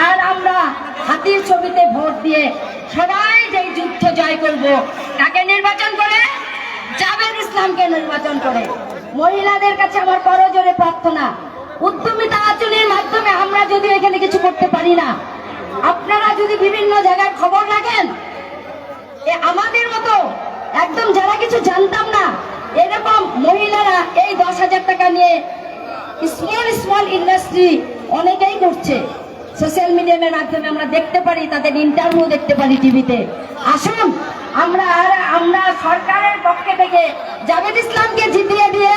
আর আমরা হাতির ছবিতে ভোট দিয়ে সবাই যে যুদ্ধ জয় করব, তাকে নির্বাচন করে, জাভেদ ইসলামকে নির্বাচন করে। মহিলাদের কাছে আমার করজোরে প্রার্থনা, উদ্যমিতা আচরণের মাধ্যমে আমরা যদি এখানে কিছু করতে পারি না, আপনারা যদি বিভিন্ন জায়গায় খবর রাখেন, আমাদের মতো একদম যারা কিছু জানতাম না এরকম মহিলারা এই 10,000 টাকা নিয়ে স্মল ইন্ডাস্ট্রি অনেকেই করছে। সোশ্যাল মিডিয়ার মাধ্যমে আমরা দেখতে পারি, তাদের ইন্টারভিউ দেখতে পারি টিভিতে। আসুন আমরা সরকারের পক্ষে থেকে জাভেদ ইসলামকে জিতিয়ে দিয়ে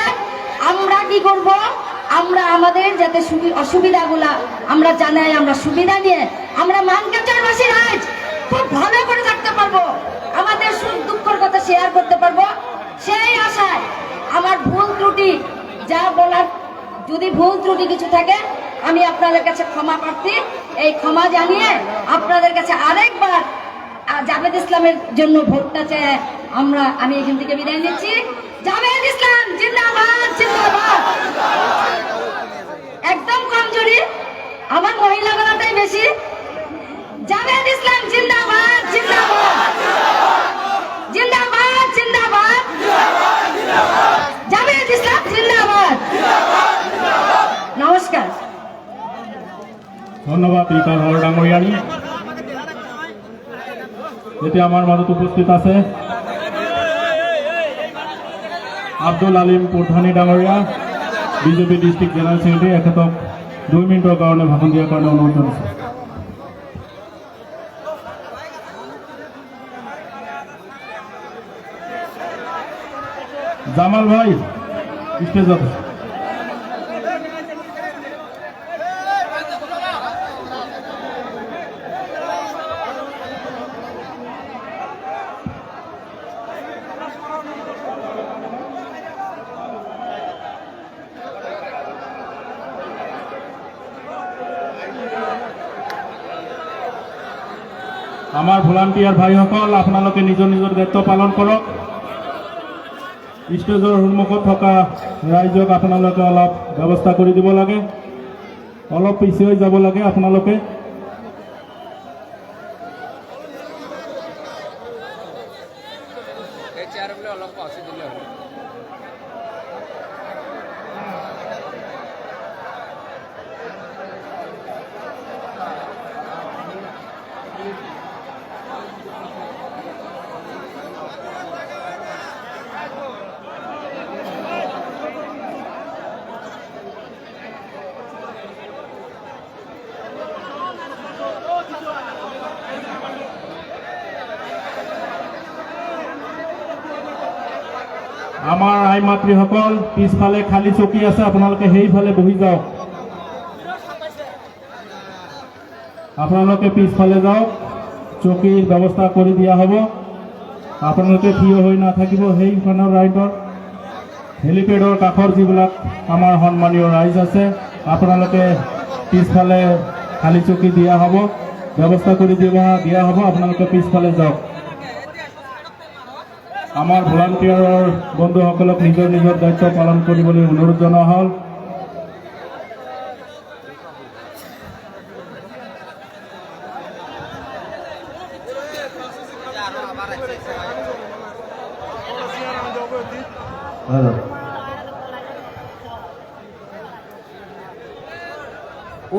আমরা কি করব, আমরা আমাদের যাতে অসুবিধাগুলা আমরা জানাই, আমরা সুবিধা নিয়ে আমরা মানকাচারবাসীর আজ খুব ভালো করে থাকতে পারবো, আমাদের সুখ দুঃখের কথা শেয়ার করতে পারবো। সেই আশায় আমার ভুল ত্রুটি যা বলার, যদি ভুল ত্রুটি কিছু থাকে আমি আপনাদের কাছে ক্ষমা প্রার্থী। এই ক্ষমা জানিয়ে আপনাদের কাছে আরেকবার জাভেদ ইসলামের জন্য ভোটটা চেয়ে আমি এখান থেকে বিদায় নিচ্ছি। জাভেদ ইসলাম জিন্দাবাদ, জিন্দাবাদ। একদম কমজোরি, আমার মহিলা গলাটাই বেশি। জাভেদ ইসলাম জিন্দাবাদ, জিন্দাবাদ, জিন্দাবাদ, জিন্দাবাদ, জাভেদ ইসলাম জিন্দাবাদ। নমস্কার, ধন্যবাদ ইকাল হল ডাঙ্গরিয়ানি। এতে আমার মাঝে উপস্থিত আছে Abdul Alim প্রধানী ডাঙ্গরিয়া, BJP district general secretary. এখেতক 2 মিনিটের কারণে ভাষণ দেওয়ার কারণে অনুরোধ জানাচ্ছি। জামাল ভাই স্টেজ আছে। আমার ভলান্টিয়ার ভাইসকল আপোনালোকে নিজৰ নিজৰ দায়িত্ব পালন কৰক। ষ্টেজৰ সন্মুখত থকা ৰাইজক আপোনালোকে অলপ ব্যৱস্থা কৰি দিব লাগে, অলপ পিছ হৈ যাব লাগে আপোনালোকে। আমাৰ আই মাতৃসকল পিছফালে খালী চকী আছে, আপোনালোকে সেইফালে বহি যাওক। আপোনালোকে পিছফালে যাওক, চকীৰ ব্যৱস্থা কৰি দিয়া হ'ব। আপোনালোকে থিয় হৈ নাথাকিব সেইখনৰ ৰাইডৰ হেলিপেডৰ কাষৰ যিবিলাক আমাৰ সন্মানীয় ৰাইজ আছে, আপোনালোকে পিছফালে খালী চকী দিয়া হ'ব, ব্যৱস্থা কৰি দিয়া হ'ব। আপোনালোকে পিছফালে যাওক। আমার ভলান্টিয়াৰৰ বন্ধুসকলক নিজৰ নিজৰ দায়িত্ব পালন কৰিবলৈ অনুৰোধ জনোৱা হ'ল।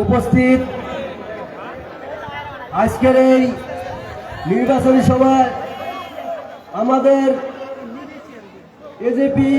উপস্থিত আজকের এই নির্বাচনী সভায় আমাদের এজেপি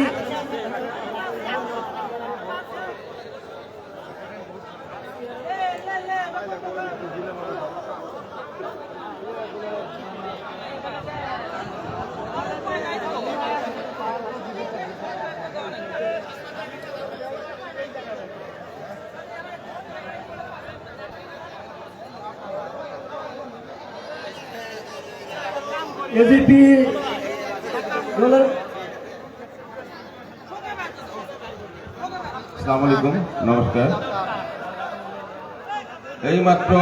দলের আসসালামু আলাইকুম, নমস্কার। এইমাত্র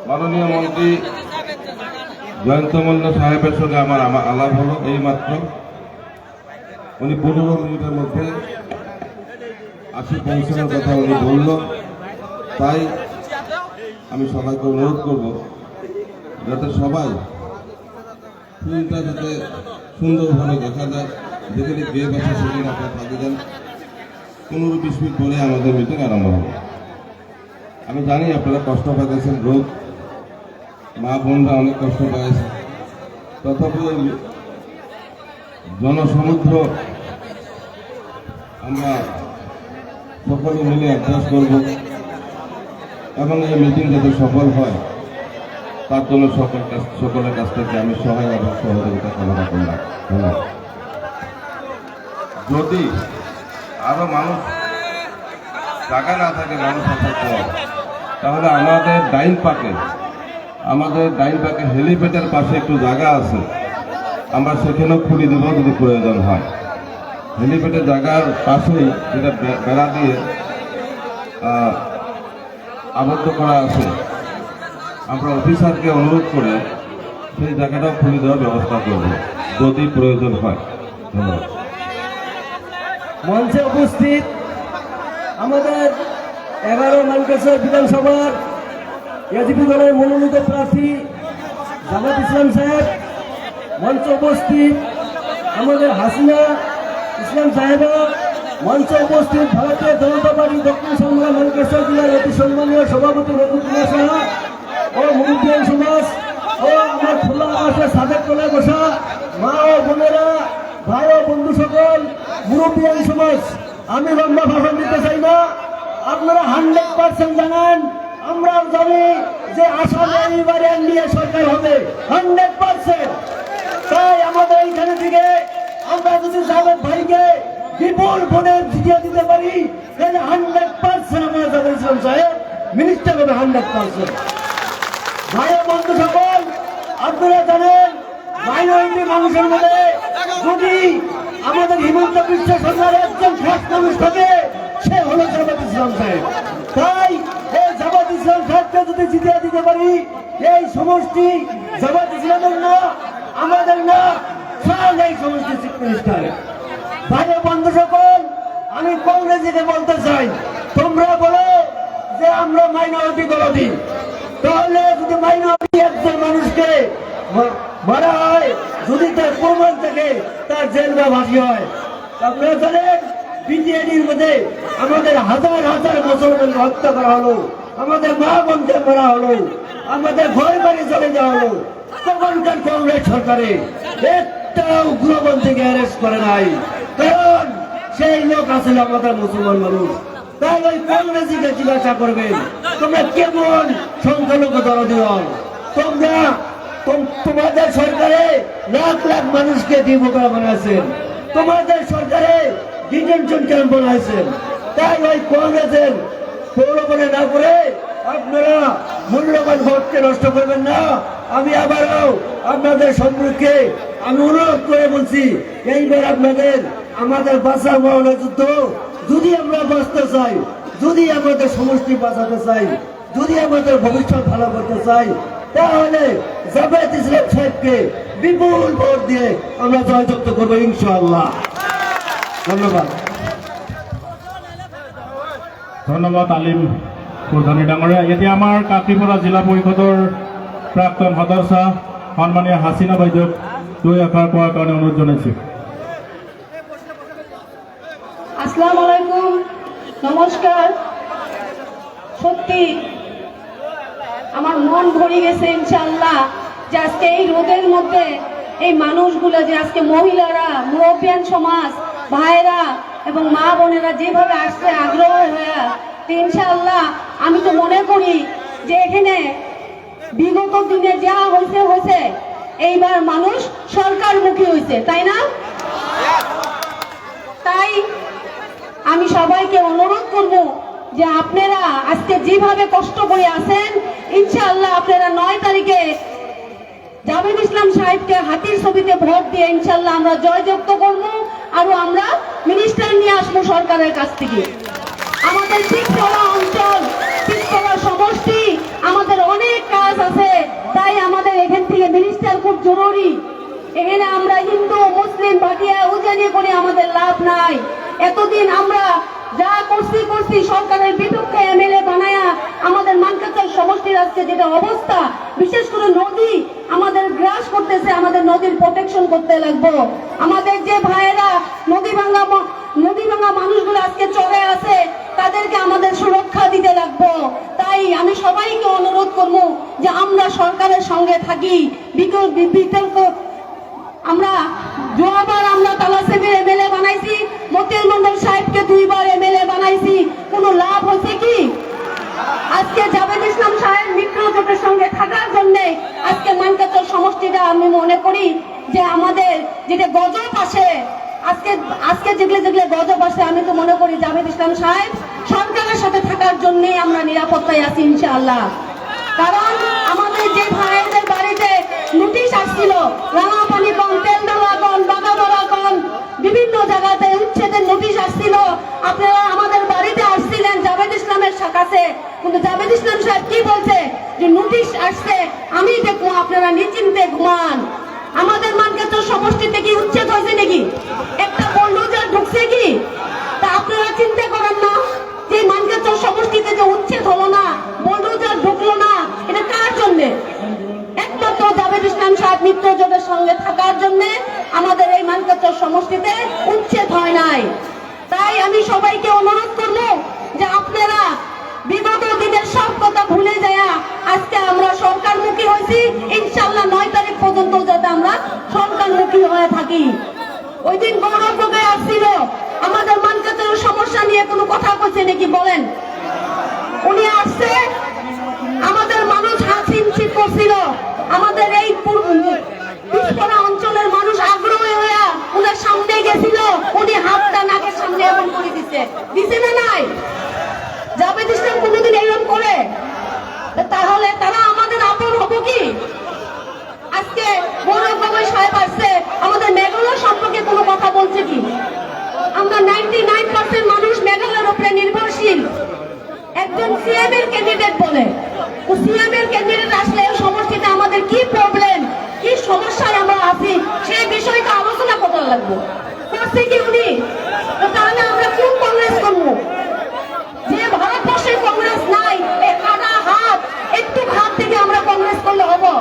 মাননীয় মন্ত্রী জয়ন্ত মল্ল সাহেবের সঙ্গে আমার আলাপ হলো। এইমাত্র উনি 15 মিনিটের মধ্যে আসি পৌঁছানোর কথা উনি বলল। তাই আমি সবাইকে অনুরোধ করব যাতে সবাই ফিল্মটা যাতে সুন্দরভাবে দেখা যায়, যেখানে বিয়ে বাসা সেখানে আপনারা থাকে যান। 15-20 মিনিট পরে আমাদের মিটিং আরম্ভ হবে। আমি জানি আপনারা কষ্ট পাইতেছেন, রোদ, মা বোনরা অনেক কষ্ট পাইছে, তথাপি জনসমুদ্র আমরা সকলে মিলে অ্যাডজাস্ট করব এবং এই মিটিং যাতে সফল হয় তার জন্য সকলের কাছ থেকে আমি সহায় এবং সহযোগিতা কামনা করলাম। ধন্যবাদ। যদি আরো মানুষ জায়গা না থাকে, মানুষ আসার পর, তাহলে আমাদের ডাইন পাকে হেলিপ্যাডের পাশে একটু জায়গা আছে, আমরা সেখানেও খুলে দেব যদি প্রয়োজন হয়। হেলিপ্যাডের জায়গার পাশেই যেটা বেড়া দিয়ে আবদ্ধ করা আছে, আমরা অফিসারকে অনুরোধ করে সেই জায়গাটাও খুলে দেওয়ার ব্যবস্থা করব যদি প্রয়োজন হয়। ধন্যবাদ। মঞ্চে উপস্থিত আমাদের 11 মানকেশ্বর বিধানসভার এজিপি দলের মনোনীত প্রার্থী জামাত ইসলাম সাহেব, মঞ্চে উপস্থিত আমাদের হাসিনা ইসলাম সাহেবা, মঞ্চে উপস্থিত ভারতীয় জনতা পার্টি দক্ষিণ সংগ্রাম মানকেশ্বর জেলার অতি সম্মানীয় সভাপতি রঘুকুমার সাহা ও মুরব্বিয়ান সমাজ ও আমার খোলা আকাশের সাদের তলায় বসা মা ও বোনেরা, ভাই ও বন্ধু সকল, মুরব্বিয়ান সমাজ, আমি লম্বা ভাষণ দিতে চাই না। আপনারা 100% জানেন, আমরাও জানি যে আসামে এইবারে এনডিএ সরকার হবে 100%। তাই আমাদের এইখানে থেকে আমরা যদি জাভেদ ভাইকে বিপুল ভোটে জিতিয়ে দিতে পারি, তাহলে 100% আমরা জাভেদ ইসলাম সাহেব মিনিস্টার হবে 100%। ভাই ও বন্ধু সকল, আপনারা জানেন মাইনরিটি মানুষের মধ্যে যদি আমাদের হিমন্ত বিশ্ব সরকারের একজন খাস মানুষ থাকে, সে হলো জামাত ইসলাম সাহেব। তাই এই জামাত ইসলাম সাহেবকে যদি জিতিয়ে দিতে পারি, এই সমষ্টি জামাত ইসলামের না, আমাদের না, সব এই সমষ্টি চিফ মিনিস্টার। ভাই ও বন্ধু সকল, আমি কংগ্রেসীকে বলতে চাই, তোমরা বলো যে আমরা মাইনরিটি বিরোধী, তাহলে যদি মাইনরিটি একজন মানুষকে মারা হয়, যদি তার প্রমাণ থাকে, তার জেল বা ফাঁসি হয়। আপনারা জানেন বিজেডির মধ্যে আমাদের হাজার হাজার মুসলমান হত্যা করা হলো, আমাদের মা বোনকে মারা হলো, আমাদের ঘর বাড়ি চলে যাওয়া হলো। তখনকার কংগ্রেস সরকারে একটা উগ্রপন্থীকে অ্যারেস্ট করে নাই, কারণ সেই লোক আসলে আমাদের মুসলমান মানুষ। তাই ওই কংগ্রেসীকে জিজ্ঞাসা করবেন, তোমরা কেমন সংখ্যালঘু দরদি হল? তোমাদের সরকারে লাখ লাখ মানুষকে ডিমোক্রেট বানাইছেন, তোমাদের সরকারে ডিটেনশন ক্যাম্প বানাইছেন। তাই ওই কংগ্রেসের প্রলোভনে না করে আপনারা মূল্যবান ভোটকে নষ্ট করবেন না। আমি আবারও আপনাদের সম্মুখে আমি অনুরোধ করে বলছি, এইবার আপনাদের আমাদের বাঁচার মরণের যুদ্ধ, যদি আমরা বাঁচতে চাই, যদি আমাদের সমষ্টি বাঁচাতে চাই, যদি আমাদের ভবিষ্যৎ ভালো করতে চাই, তাহলে জামাত ইসলাম সাহেবকে বিপুল ভোট দিয়ে আমরা জয়যুক্ত করবো ইনশাআল্লাহ। ধন্যবাদ। ধন্যবাদ আলিম প্রধানী ডাঙৰীয়া। এতিয়া আমাৰ কাকীপৰা জিলা পৰিষদৰ প্ৰাক্তন সদস্য সন্মানীয় হাসিনা বাইদেউক 2 এষাৰ কোৱাৰ কাৰণে অনুৰোধ জনাইছোঁ। আসসালামু আলাইকুম, নমস্কার। সত্যি আমার মন ভরে গেছে ইনশাআল্লাহ যে আজকে এই রোদের মধ্যে এই মানুষগুলো, যে আজকে মহিলারা, মুরব্বিয়ান সমাজ, ভাইরা এবং মা বোনেরা যেভাবে আসছে আগ্রহ হয়ে, ইনশাআল্লাহ আমি তো মনে করি যে এখানে বিগত দিনে যা হয়েছে এইবার মানুষ সরকারমুখী হয়েছে, তাই না? তাই আমি সবাইকে অনুরোধ করব যে আপনারা আজকে যেভাবে কষ্ট করে আছেন, ইনশাআল্লাহ আপনারা 9 তারিখে জাভেদ ইসলাম সাহেবকে হাতির ছবিতে ভোট দিয়ে ইনশাআল্লাহ আমরা জয়যুক্ত করব, আর আমরা মিনিস্টার নিয়ে আসবো সরকারের কাছ থেকে। আমাদের পিছপড়া অঞ্চল, পিছপড়া সমষ্টি, আমাদের অনেক কাজ আছে, তাই আমাদের এখান থেকে মিনিস্টার খুব জরুরি। এখানে আমরা হিন্দু মুসলিম ভাটিয়া উজানি করে আমাদের লাভ নাই। এতদিন আমরা যা করছি সরকারের বিপক্ষে এমএলএ বানায়া আমাদের মানকাচর সমষ্টির আজকে যেটা অবস্থা, বিশেষ করে নদী আমাদের গ্রাস করতেছে, আমাদের নদীর প্রোটেকশন করতে লাগবো। আমাদের যে ভাইয়েরা নদী ভাঙা মানুষগুলো আজকে চলে আছে, তাদেরকে আমাদের সুরক্ষা দিতে লাগবো। তাই আমি সবাইকে অনুরোধ করবো যে আমরা সরকারের সঙ্গে থাকি। বিতর্ক আমরা দুবার আমরা তালাসেমের এমএলএ বানাইছি, মতিউর মন্ডল সাহেবকে 2 বার এমএলএ বানাইছি, কোনো লাভ হচ্ছে কি? আজকে জাভেদ ইসলাম সাহেব মিত্র জোটের সঙ্গে থাকার জন্য আজকে মানকাচর সমষ্টিটা আমি মনে করি যে আমাদের যেটা গজব আসে, আজকে যেগুলো গজব আসে, আমি তো মনে করি জাভেদ ইসলাম সাহেব সরকারের সাথে থাকার জন্যই আমরা নিরাপত্তায় আছি ইনশাআল্লাহ। কারণ আমাদের যে ভাইদের বাড়িতে নোটিশ আসছিল, রাঙাপানি কোন, তেলডালা কোন, বাগাদরা কোন, বিভিন্ন জায়গাতে উচ্ছেদের নোটিশ আসছিল, আপনারা আমাদের বাড়িতে আসছিলেন জাভেদ ইসলামের কাছে, কিন্তু জাভেদ ইসলাম সাহেব কি বলছে যে নোটিশ আসছে, আমি দেখবো, আপনারা নিশ্চিন্তে ঘুমান। আমাদের মানকাচর সমষ্টিতে কি উচ্ছেদ হয়েছে নাকি? একটা বুলডোজার ঢুকছে কি? তা আপনারা চিন্তা করেন না যে মানকাচর সমষ্টিতে যে উচ্ছেদ হলো না, বুলডোজার ঢুকলো না, এটা কার জন্যে? একমাত্র জাভেদ ইসলাম সাহেব মিত্র জোটের সঙ্গে থাকার জন্য আমাদের এই মানকাচর সমষ্টিতে উচ্ছেদ হয় নাই। তাই আমি সবাইকে অনুরোধ করব যে আপনারা বিগত দিনের সব কথা ভুলে যায় আজকে আমরা সরকারমুখী হয়েছি, ইনশাআল্লাহ 9 তারিখ পর্যন্ত যাতে আমরা সরকারমুখী হয়ে থাকি। ওই দিন গৌরব গগৈ আসছিল, আমাদের মানকাচরের সমস্যা নিয়ে কোনো কথা কইছে নাকি বলেন? উনি আসছে, আমাদের মানুষ হাসিমচিত করছিল, আমাদের এই পিছপড়া অঞ্চলের মানুষ আগ্রহী হয়ে উনার সামনে গেছিল, উনি হাতটা নাকের সামনে এমন করে দিছে না নাই? জাভেদ ইসলাম কোনোদিন এরকম করে? তাহলে তারা আমাদের আপন হবো কি? আজকে গৌরব গগৈ সাহেব আসছে, আমাদের মেঘালয় সম্পর্কে কোনো কথা বলছে কি? আমরা 99% মানুষ মেঘালয়ের উপরে নির্ভরশীল। একজন সিএম এর ক্যান্ডিডেট বলে, তো সিএম এর ক্যান্ডিডেট আসলে সমষ্টিতে আমাদের কি প্রবলেম, কি সমস্যায় আমরা আছি, সেই বিষয়টা আলোচনা করতে লাগবো। করছে কি উনি? তাহলে আমরা কোন কংগ্রেস করবো? যে ভারতবর্ষে কংগ্রেস নাই, একটু হাত থেকে আমরা কংগ্রেস করলে হবো?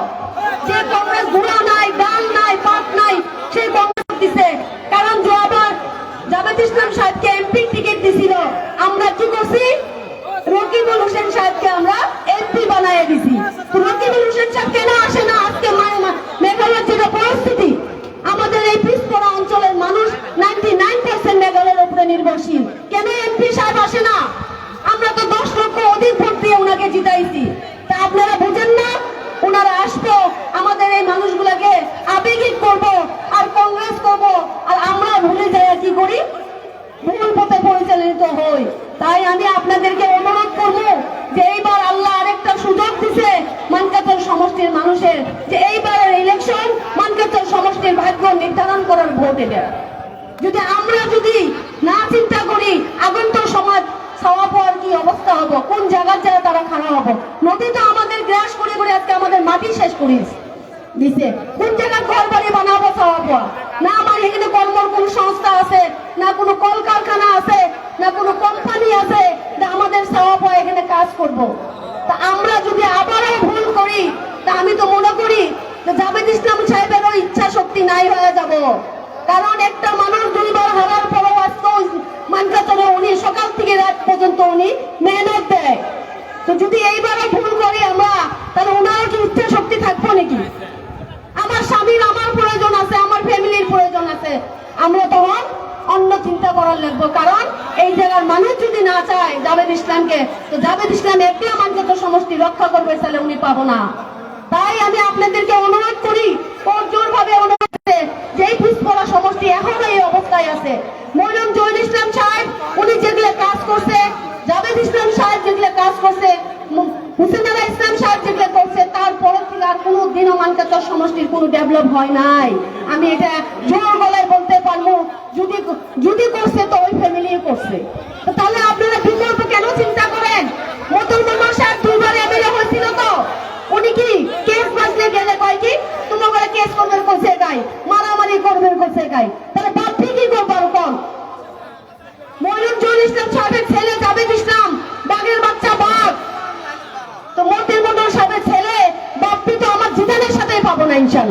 যে কংগ্রেস গুড়া নাই, ডাল নাই, পাট নাই, সেই কংগ্রেস দিছে। কারণ জাভেদ ইসলাম সাহেবকে এমপি টিকিট দিছিল, আমরা কি করছি? রকিবুল হোসেন সাহেবকে আমরা এমপি বানায় দিছি। রকিবুল হোসেন সাহেব কেন আসে না? আজকে মেঘালয়ের যেটা পরিস্থিতি, আমাদের এই পিছপড়া অঞ্চলের মানুষ 99% মেঘালয়ের উপরে নির্ভরশীল, কেন এমপি সাহেব আসে না? আমরা তো 10 লক্ষ অধিক ভোট দিয়ে ওনাকে জিতাইছি। তা আপনারা বুঝেন না? ওনারা আসবো, আমাদের এই মানুষগুলোকে আবেগিক করব আর কংগ্রেস করব, আর আমরা ভুলে যাই কি করি? ভুল পথে পরিচালিত হই। তাই আমি আপনাদেরকে অনুরোধ করব যে এইবার আল্লাহ আরেকটা সুযোগ দিছে মানকাচর সমষ্টির মানুষের, যে এইবারের ইলেকশন মানকাচর সমষ্টির ভাগ্য নির্ধারণ করার ভোট। এটা যদি না চিন্তা করি, আগন্তুক সমাজ ছাওয়া পাওয়ার কি অবস্থা হবো, কোন জায়গার যারা তারা খারাপ হবো। নদী তো আমাদের গ্রাস করে আজকে আমাদের মাটি শেষ করে দিছে, কোন জায়গায় ঘর বাড়ি বানাবো ছাওয়া পাওয়া? না আমার এখানে কর্মর কোন সংস্থা আছে, না কোনো কলকারখানা আছে, না কোনো কোম্পানি আছে যে আমাদের ছাওয়া পাওয়া এখানে কাজ করব। তা আমরা যদি আবারও ভুল করি, তা আমি তো মনে করি যে জাভেদ ইসলাম সাহেবেরও ইচ্ছা শক্তি নাই হয়ে যাব। কারণ একটা মানুষ 2 বার হারার পরও আজকে মানকাচরে উনি সকাল থেকে রাত পর্যন্ত উনি মেহনত দেয়। তো যদি এইবারও ভুল করি আমরা, তাহলে ওনারও কি ইচ্ছা শক্তি থাকবো নাকি? আমার স্বামীর আমার প্রয়োজন আছে, আমার ফ্যামিলির প্রয়োজন আছে, আমরা তখন অন্য চিন্তা করার লাগবো। কারণ এই জায়গার মানুষ যদি না চায় জাভেদ ইসলামকে, তো জাভেদ ইসলাম একলা মানকাচর সমষ্টি রক্ষা করবে, তাহলে উনি পাবো না। তাই আমি আপনাদেরকে অনুরোধ করি, জোর ভাবে অনুরোধ করে, যে এই পিছপড়া সমষ্টি এখনো এই অবস্থায় আছে। মৌলানা জহির ইসলাম সাহেব উনি যেগুলো কাজ করছে, জাভেদ ইসলাম সাহেব যেগুলো কাজ করছে, হুসেন আলা ইসলাম সাহেব যেগুলো করছে, তারপরে থেকে আর কোনো দিনও মানকাচর সমষ্টির কোনো ডেভেলপ হয় নাই। আমি এটা জোর গলায় বলতে পারবো, যদি করছে তো ওই ফ্যামিলি করছে। তাহলে আপনারা বিকল্প কেন চিন্তা করেন? মতিউর মন্ডল সাহেব 2 বার এমএলএ হয়েছিল, তো উনি কি কেস বাজলে গেলে কয় কি তোমার কেস করবেন করছে গাই, মারামারি করবেন করছে গাই, তাহলে বাদ কি করবো? আর কোন মৌলানা জহির ইসলাম সাহেব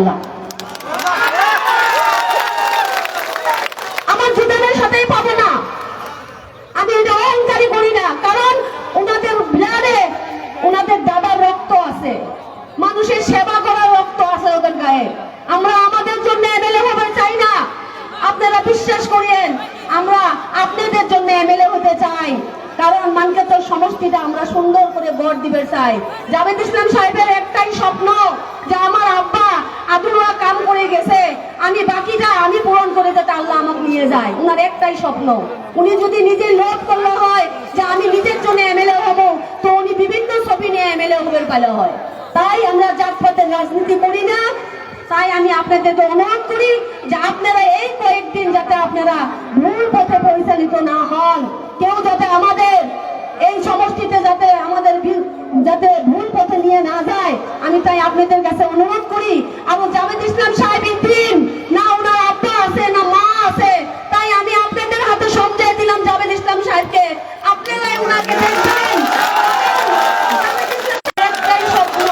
ইনশাল্লাহ। আমার জীবনের সাথেই পাবো না, আমি এটা অহংকারী করি না, কারণ ওনাদের ব্লাডে ওনাদের দাদার রক্ত আছে, মানুষের সেবা করার রক্ত আছে ওদের গায়ে। আমরা আমাদের জন্য এমএলএ হতে চাই না, আপনারা বিশ্বাস করেন, আমরা আপনাদের জন্য এমএলএ হতে চাই, কারণ মানকেতর সমষ্টিটা আমরা সুন্দর করে গড় দিবে চাই। জাভেদ ইসলাম সাহেবের একটাই স্বপ্ন যে আমার আব্বা আদুরা কাম করে গেছে, আমি বাকিটা আমি পূরণ করে যাতে আল্লাহ আমাকে নিয়ে যায়, উনার একটাই স্বপ্ন। উনি যদি নিজে লোভ করলে হয় যে আমি নিজের জন্য এমএলএ হব, তো উনি বিভিন্ন ছবি নিয়ে এমএলএ হবে পালে হয়। তাই আমরা জাতপাতের রাজনীতি করি না। তাই আমি আপনাদেরকে অনুরোধ করি যে আপনারা এই কয়েকদিন যাতে আপনারা ভুল পথে পরিচালিত না হন, কেউ যাতে আমাদের এই সমষ্টিতে যাতে আমাদের যাতে ভুল পথে নিয়ে না যায়, আমি তাই আপনাদের কাছে অনুরোধ করি। আবু জাভেদ ইসলাম সাহেব ইন্দ্রিম না, ওনার আব্বা আছে না মা আছে, তাই আমি আপনাদের হাতে সমঝাই দিলাম জাভেদ ইসলাম সাহেবকে, আপনারাই ওনাকে দেখবেন। একটাই স্বপ্ন,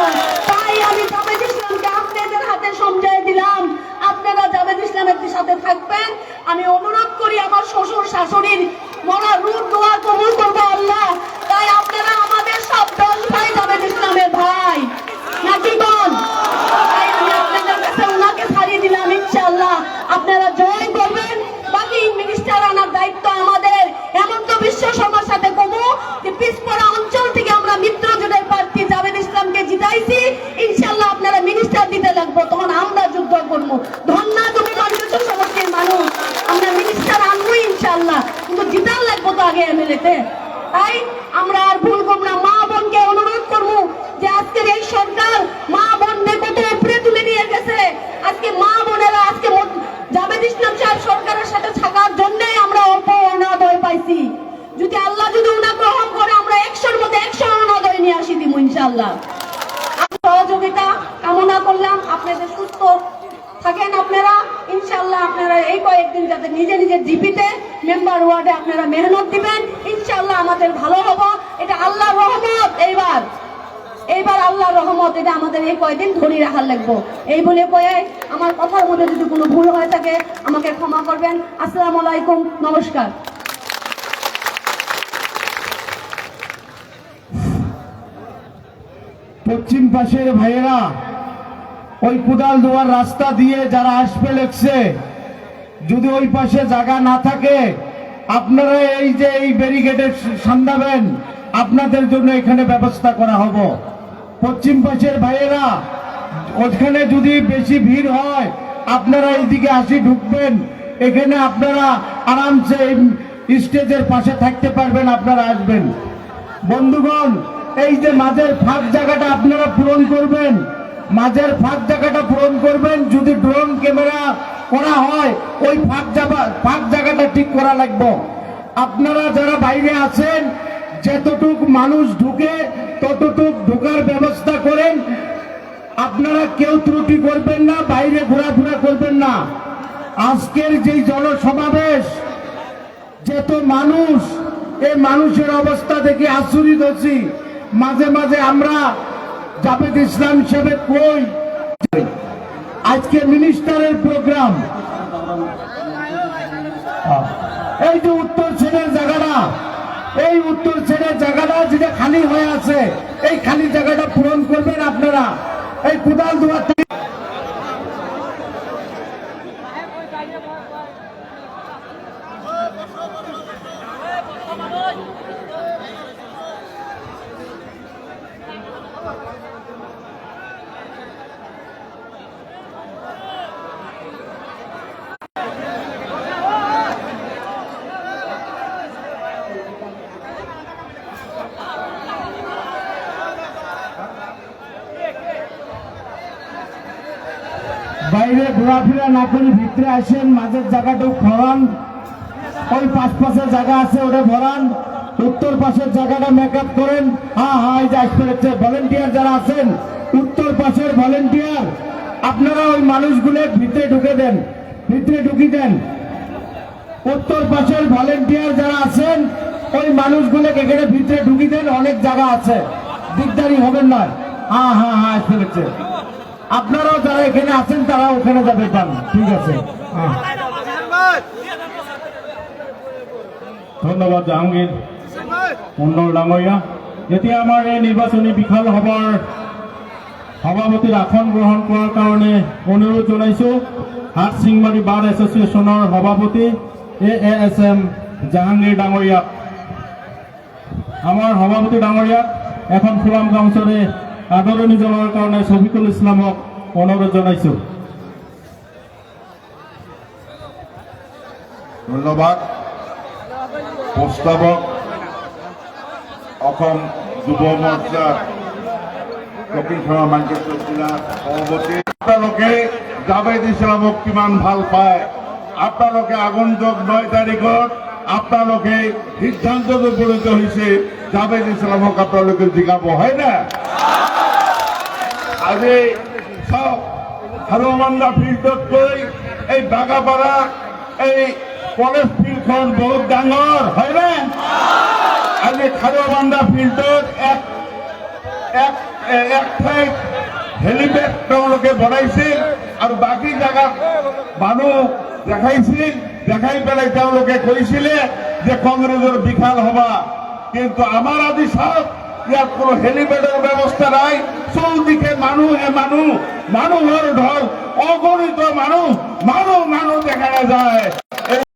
তাই আমি জাভেদ ইসলামকে আপনাদের হাতে সমঝাই দিলাম, আপনারা জাভেদ ইসলামের সাথে থাকবেন। আমি অনুরোধ করি আমার শ্বশুর শাশুড়ির মরা রূপ দোয়া কবুল করবো আল্লাহ, তাই আপনারা আমাদের সব 10 ভাই জাভেদ ইসলামের ভাই নাকি বল, তাই আমি আপনাদের কাছে ওনাকে ছাড়িয়ে দিলাম, ইনশাআল্লাহ আপনারা জয় করবেন। বাকি মিনিস্টার আনার দায়িত্ব আমাদের। হেমন্ত বিশ্ব শর্মার সাথে কমু যে পিছপড়া অঞ্চল থেকে আমরা মিত্র জোটের প্রার্থী জাভেদ ইসলামকে জিতাইছি, ইনশাআল্লাহ আপনারা মিনিস্টার দিতে লাগবো, তখন আমরা যুদ্ধ করবো। ধন্যা তুমি কনভেনশন সমষ্টির মানুষ, আমরা মিনিস্টার আনবো ইনশাআল্লাহ, কিন্তু জিতার লাগবো তো আগে এমএলএতে। তাই আমরা আর ভুল করব না। মা বোনকে অনুরোধ করবো যে আজকের এই সরকার মা বোনদের কত উপরে তুলে নিয়ে গেছে, আজকে মা বোনেরা আজকে জাভেদ ইসলাম সাহেব সরকারের সাথে থাকার জন্যই আমরা অল্প অনাদয় পাইছি। যদি আল্লাহ যদি উনা গ্রহণ করে আমরা 100-র মধ্যে 100 অনাদয় নিয়ে আসি দিব ইনশাআল্লাহ। সহযোগিতা কামনা করলাম, আপনাদের সুস্থ থাকেন আপনারা, ইনশাআল্লাহ আপনারা এই কয়েকদিন যাতে নিজে নিজের জিপিতে মেম্বার ওয়ার্ডে আপনারা মেহনত দিবেন, ইনশাআল্লাহ আমাদের ভালো হবো। এটা আল্লাহর রহমত, এইবার আল্লাহর রহমত, এটা আমাদের এই কয়েকদিন ধরে রাখার লাগবো। এই বলে কয়ে আমার কথার মধ্যে যদি কোনো ভুল হয়ে থাকে আমাকে ক্ষমা করবেন। আসসালামু আলাইকুম, নমস্কার। পশ্চিম পাশের ভাইয়েরা ওই কুদাল দুয়ার রাস্তা দিয়ে যারা আসবে লেগছে, যদি ওই পাশে জায়গা না থাকে আপনারা এই যে এই ব্যারিকেডের সান্দাবেন, আপনাদের জন্য এখানে ব্যবস্থা করা হবে। পশ্চিম পাশের ভাইয়েরা ওখানে যদি বেশি ভিড় হয় আপনারা এইদিকে আসি ঢুকবেন, এখানে আপনারা আরামসে স্টেজের পাশে থাকতে পারবেন, আপনারা আসবেন। বন্ধুগণ, এই যে মাঝের ফাঁক জায়গাটা আপনারা পূরণ করবেন, মাঝের ফাঁক জায়গাটা পূরণ করবেন। যদি ড্রোন ক্যামেরা করা হয় ওই ফাঁক জায়গাটা ঠিক করা লাগবে। আপনারা যারা বাইরে আছেন যতটুক মানুষ ঢুকে ততটুক ঢোকার ব্যবস্থা করেন, আপনারা কেউ ত্রুটি করবেন না, বাইরে ঘোরাফেরা করবেন না। আজকের যেই জনসমাবেশ, যত মানুষ, এই মানুষের অবস্থা দেখে আশ্চর্য হচ্ছি। মাঝে মাঝে আমরা জাভেদ ইসলাম সাহেব কই, আজকে মিনিস্টারের প্রোগ্রাম, এই যে উত্তর ছেড়ের জায়গাটা, এই উত্তর ছেড়ের জায়গাটা যেটা খালি হয়ে আছে, এই খালি জায়গাটা পূরণ করবেন আপনারা। এই কুদাল দুয়ার থেকে বাইরে ঘোরাফেরা না করে ভিতরে আসেন, মাঝের জায়গাটাও খরান, ওই পাশে জায়গা আছে ওটা ভরান, উত্তর পাশের জায়গাটা মেকআপ করেন। এই যে আসতে হচ্ছে ভলেন্টিয়ার যারা আছেন, উত্তর পাশের ভলেন্টিয়ার আপনারা ওই মানুষগুলো ভিতরে ঢুকে দেন, ভিতরে ঢুকিয়ে দেন। উত্তর পাশের ভলেন্টিয়ার যারা আছেন ওই মানুষগুলোকে এখানে ভিতরে ঢুকিয়ে দেন, অনেক জায়গা আছে, দিকদারি হবেন না। আসতে হচ্ছে আপনারাও যারা এখানে আছেন তারা ওখানে যাবে পান, ঠিক আছে? হ্যাঁ। ধন্যবাদ জাহাঙ্গীর মণ্ডল ডাঙৰীয়া। এতিয়া আমাৰ এই নিৰ্বাচনী বিশাল সভাৰ সভাপতিৰ আসন গ্ৰহণ কৰাৰ কাৰণে অনুৰোধ জনাইছোঁ হাটচিংমাৰী বাৰ এছ'চিয়েশ্যনৰ সভাপতি AASM জাহাঙ্গীৰ ডাঙৰীয়াক। আমাৰ সভাপতি ডাঙৰীয়াক এখন ফুলাম গামোচাৰে আদৰণি জনোৱাৰ কাৰণে শফিকুল ইছলামক অনুৰোধ জনাইছোঁ। ধন্যবাদ। প্ৰস্তাৱক অসম যুৱ মৰ্চাৰ দক্ষিণখনৰ মানকেশ্বৰ জিলা সভাপতি। আপোনালোকে জাভেদ ইছলামক কিমান ভাল পায়, আপোনালোকে আগন্তুক 9 তাৰিখত আপোনালোকে সিদ্ধান্তত উপনীত হৈছে জাভেদ ইছলামক আপোনালোকে জিকাব, হয় না? আজি চাওক, হাৰুমান্দা ফিল্ডতকৈ এই বাগাপাৰা এই কলেজ ফিল্ডখন বহুত ডাঙৰ, হয়নে? আজি খাৰুবান্ধা ফিল্ডত এক ঠাইত হেলিপেড তেওঁলোকে বনাইছিল আৰু বাকী জেগাত মানুহ দেখাইছিল, দেখাই পেলাই তেওঁলোকে কৈছিলে যে কংগ্ৰেছৰ বিশাল সভা। কিন্তু আমাৰ আজি চাওক, ইয়াত কোনো হেলিপেডৰ ব্যৱস্থা নাই, চৌদিশে মানুহৰ ঢল, অগণিত মানুহ দেখা নাযায়।